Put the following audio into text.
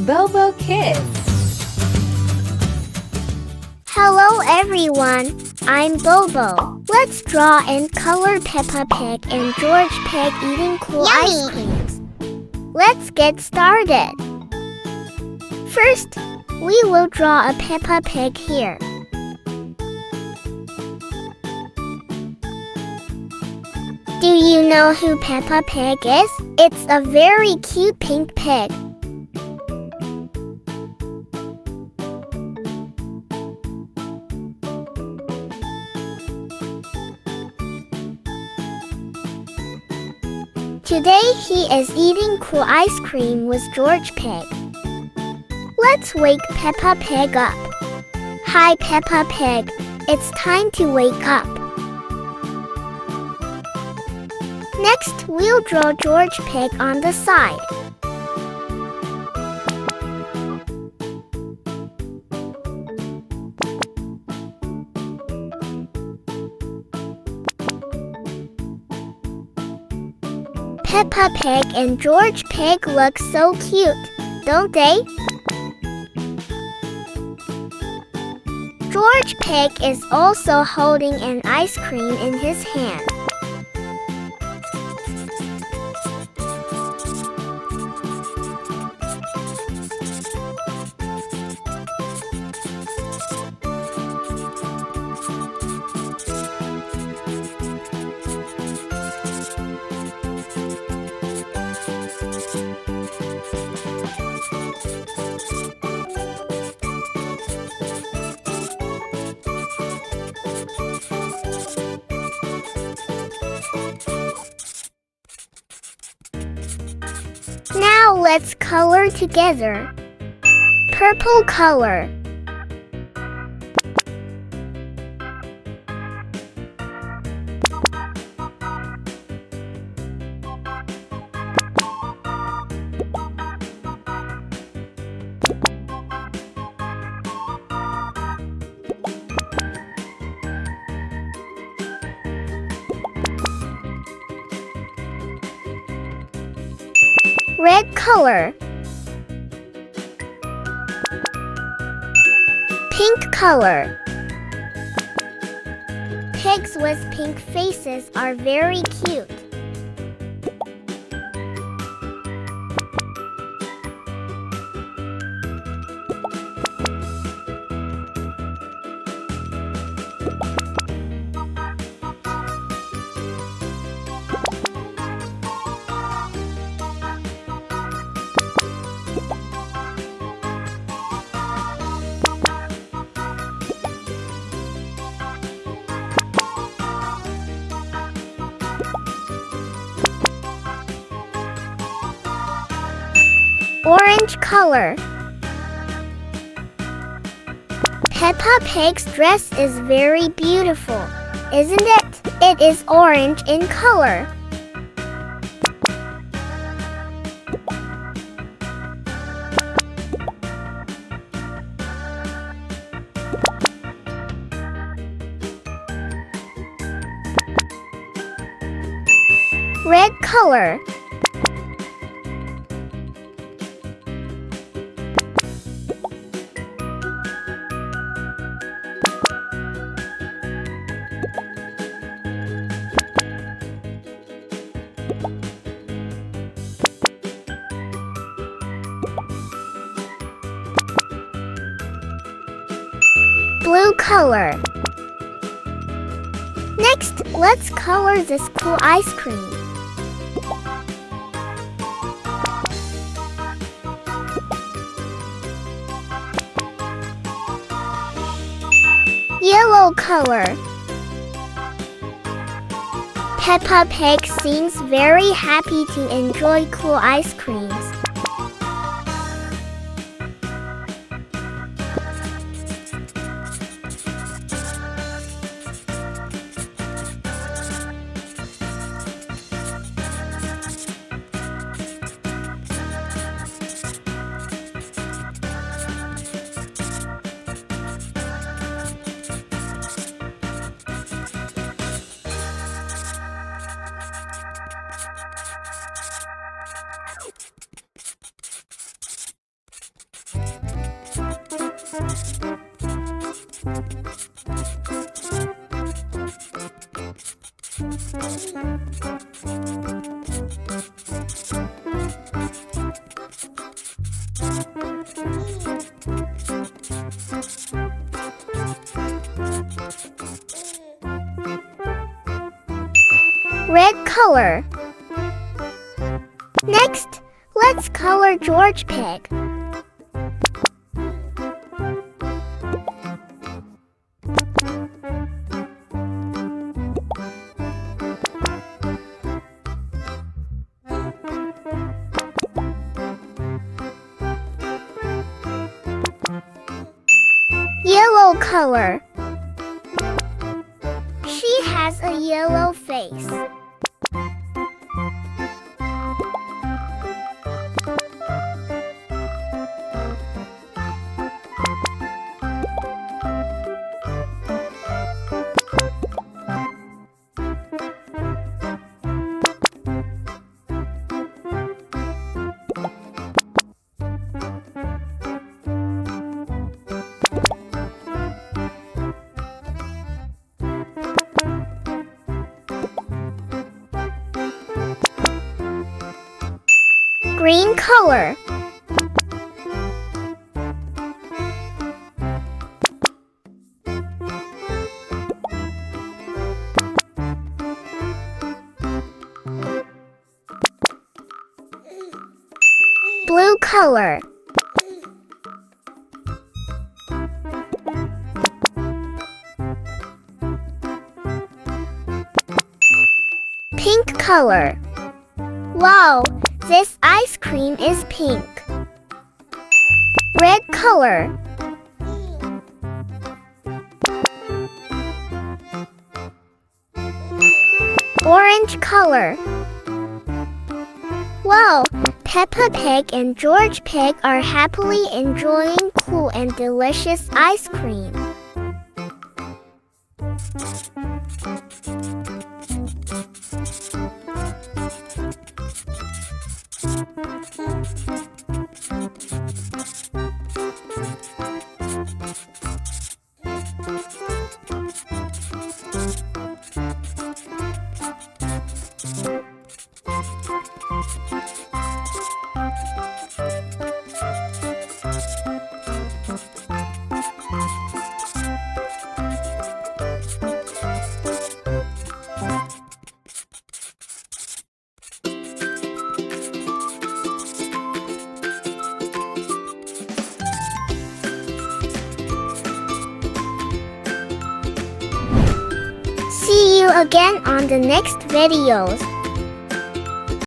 BoBo Kids. Hello everyone, I'm Bobo. Let's draw and color Peppa Pig and George Pig eating cool ice creams. Let's get started. First, we will draw a Peppa Pig here. Do you know who Peppa Pig is? It's a very cute pink pig. Today he is eating cool ice cream with George Pig. Let's wake Peppa Pig up. Hi Peppa Pig, it's time to wake up. Next, we'll draw George Pig on the side. Peppa Pig and George Pig look so cute, don't they? George Pig is also holding an ice cream in his hand. Now let's color together. Purple color. Red color. Pink color. Pigs with pink faces are very cute. Orange color. Peppa Pig's dress is very beautiful, isn't it? It is orange in color. Red color. Blue color. Next, let's color this cool ice cream. Yellow color. Peppa Pig seems very happy to enjoy cool ice creams. Red color. Next, let's color George Pig. Yellow color. She has a yellow face. Green color. Blue color. Pink color. Wow, this ice cream is pink. Red color. Orange color. Wow, Peppa Pig and George Pig are happily enjoying cool and delicious ice cream. See you again on the next videos.